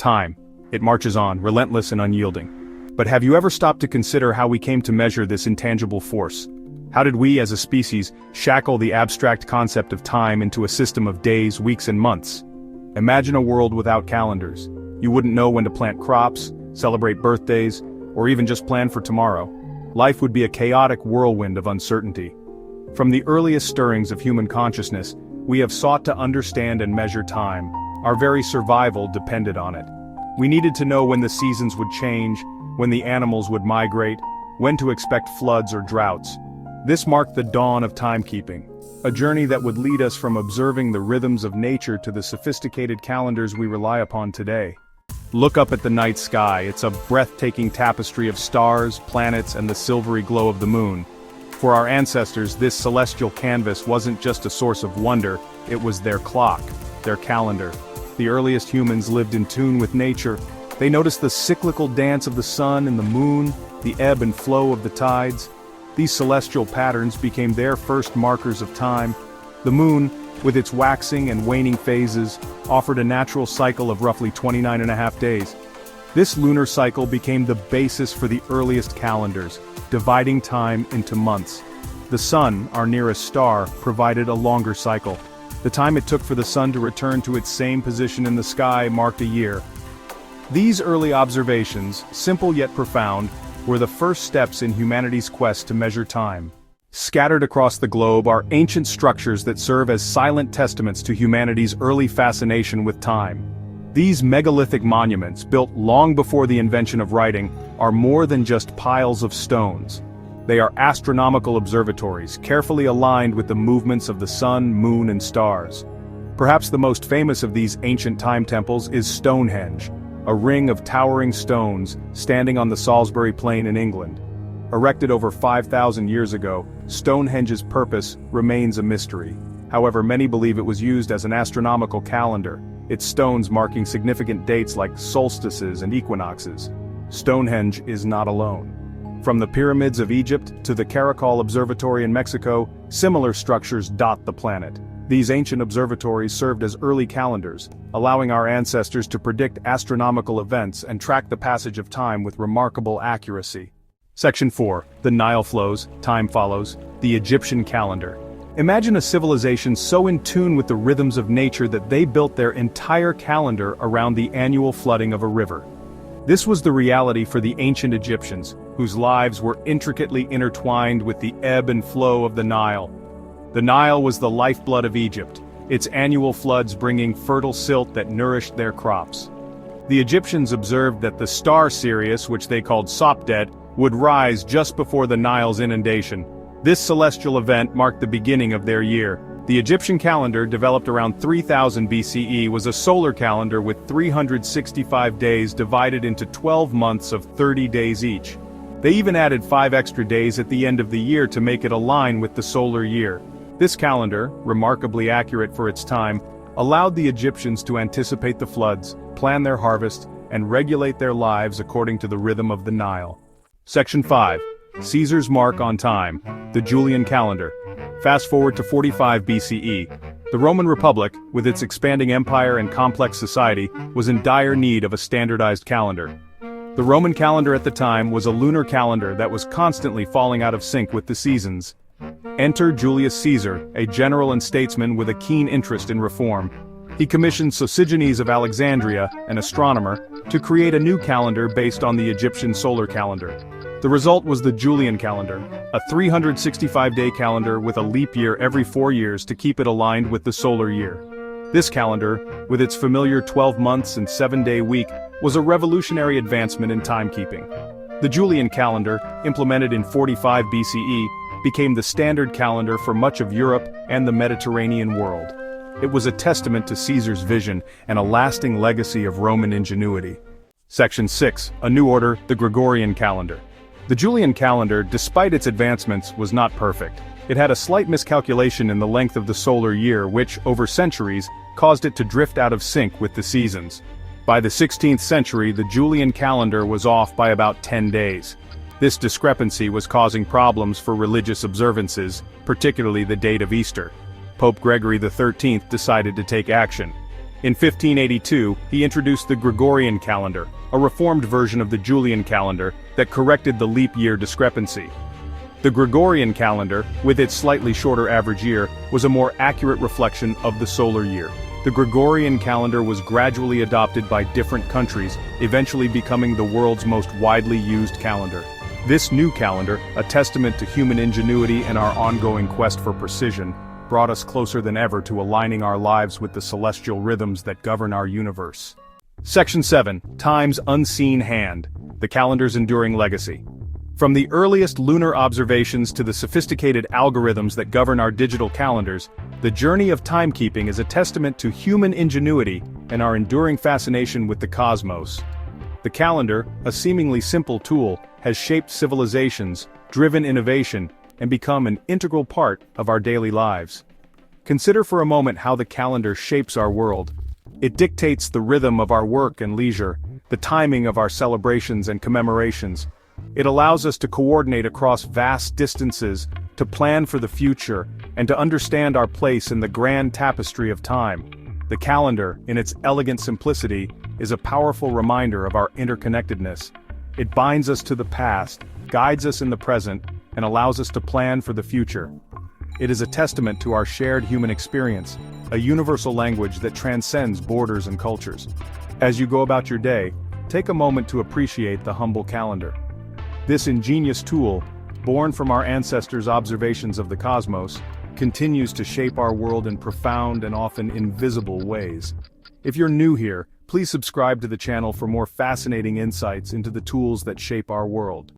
Time. It marches on, relentless and unyielding. But have you ever stopped to consider how we came to measure this intangible force? How did we, as a species, shackle the abstract concept of time into a system of days, weeks, and months? Imagine a world without calendars. You wouldn't know when to plant crops, celebrate birthdays, or even just plan for tomorrow. Life would be a chaotic whirlwind of uncertainty. From the earliest stirrings of human consciousness, we have sought to understand and measure time. Our very survival depended on it. We needed to know when the seasons would change, when the animals would migrate, when to expect floods or droughts. This marked the dawn of timekeeping, a journey that would lead us from observing the rhythms of nature to the sophisticated calendars we rely upon today. Look up at the night sky. It's a breathtaking tapestry of stars, planets, and the silvery glow of the moon. For our ancestors, this celestial canvas wasn't just a source of wonder, it was their clock, their calendar. The earliest humans lived in tune with nature. They noticed the cyclical dance of the sun and the moon, the ebb and flow of the tides. These celestial patterns became their first markers of time. The moon, with its waxing and waning phases, offered a natural cycle of roughly 29.5 days. This lunar cycle became the basis for the earliest calendars, dividing time into months. The sun, our nearest star, provided a longer cycle. The time it took for the sun to return to its same position in the sky marked a year. These early observations, simple yet profound, were the first steps in humanity's quest to measure time. Scattered across the globe are ancient structures that serve as silent testaments to humanity's early fascination with time. These megalithic monuments, built long before the invention of writing, are more than just piles of stones. They are astronomical observatories, carefully aligned with the movements of the sun, moon, and stars. Perhaps the most famous of these ancient time temples is Stonehenge, a ring of towering stones standing on the Salisbury Plain in England. Erected over 5,000 years ago, Stonehenge's purpose remains a mystery. However, many believe it was used as an astronomical calendar, its stones marking significant dates like solstices and equinoxes. Stonehenge is not alone. From the pyramids of Egypt to the Caracol Observatory in Mexico, similar structures dot the planet. These ancient observatories served as early calendars, allowing our ancestors to predict astronomical events and track the passage of time with remarkable accuracy. Section 4. The Nile flows, time follows, the Egyptian calendar. Imagine a civilization so in tune with the rhythms of nature that they built their entire calendar around the annual flooding of a river. This was the reality for the ancient Egyptians, whose lives were intricately intertwined with the ebb and flow of the Nile. The Nile was the lifeblood of Egypt, its annual floods bringing fertile silt that nourished their crops. The Egyptians observed that the star Sirius, which they called Sopdet, would rise just before the Nile's inundation. This celestial event marked the beginning of their year. The Egyptian calendar, developed around 3000 BCE, was a solar calendar with 365 days divided into 12 months of 30 days each. They even added 5 extra days at the end of the year to make it align with the solar year. This calendar, remarkably accurate for its time, allowed the Egyptians to anticipate the floods, plan their harvest, and regulate their lives according to the rhythm of the Nile. Section 5. Caesar's Mark on Time, the Julian Calendar. Fast forward to 45 BCE. The Roman Republic, with its expanding empire and complex society, was in dire need of a standardized calendar. The Roman calendar at the time was a lunar calendar that was constantly falling out of sync with the seasons. Enter Julius Caesar, a general and statesman with a keen interest in reform. He commissioned Sosigenes of Alexandria, an astronomer, to create a new calendar based on the Egyptian solar calendar. The result was the Julian calendar, a 365-day calendar with a leap year every 4 years to keep it aligned with the solar year. This calendar, with its familiar 12 months and 7-day week, was a revolutionary advancement in timekeeping. The Julian calendar, implemented in 45 BCE, became the standard calendar for much of Europe and the Mediterranean world. It was a testament to Caesar's vision and a lasting legacy of Roman ingenuity. Section 6. A new order, the Gregorian calendar. The Julian calendar, despite its advancements, was not perfect. It had a slight miscalculation in the length of the solar year which, over centuries, caused it to drift out of sync with the seasons. By the 16th century, the Julian calendar was off by about 10 days. This discrepancy was causing problems for religious observances, particularly the date of Easter. Pope Gregory XIII decided to take action. In 1582, he introduced the Gregorian calendar, a reformed version of the Julian calendar that corrected the leap year discrepancy. The Gregorian calendar, with its slightly shorter average year, was a more accurate reflection of the solar year. The Gregorian calendar was gradually adopted by different countries, eventually becoming the world's most widely used calendar. This new calendar, a testament to human ingenuity and our ongoing quest for precision, brought us closer than ever to aligning our lives with the celestial rhythms that govern our universe. Section 7. Time's Unseen Hand. The calendar's enduring legacy. From the earliest lunar observations to the sophisticated algorithms that govern our digital calendars, the journey of timekeeping is a testament to human ingenuity and our enduring fascination with the cosmos. The calendar, a seemingly simple tool, has shaped civilizations, driven innovation, and become an integral part of our daily lives. Consider for a moment how the calendar shapes our world. It dictates the rhythm of our work and leisure, the timing of our celebrations and commemorations. It allows us to coordinate across vast distances, to plan for the future, and to understand our place in the grand tapestry of time. The calendar, in its elegant simplicity, is a powerful reminder of our interconnectedness. It binds us to the past, guides us in the present, and allows us to plan for the future. It is a testament to our shared human experience, a universal language that transcends borders and cultures. As you go about your day, take a moment to appreciate the humble calendar. This ingenious tool, born from our ancestors' observations of the cosmos, continues to shape our world in profound and often invisible ways. If you're new here, please subscribe to the channel for more fascinating insights into the tools that shape our world.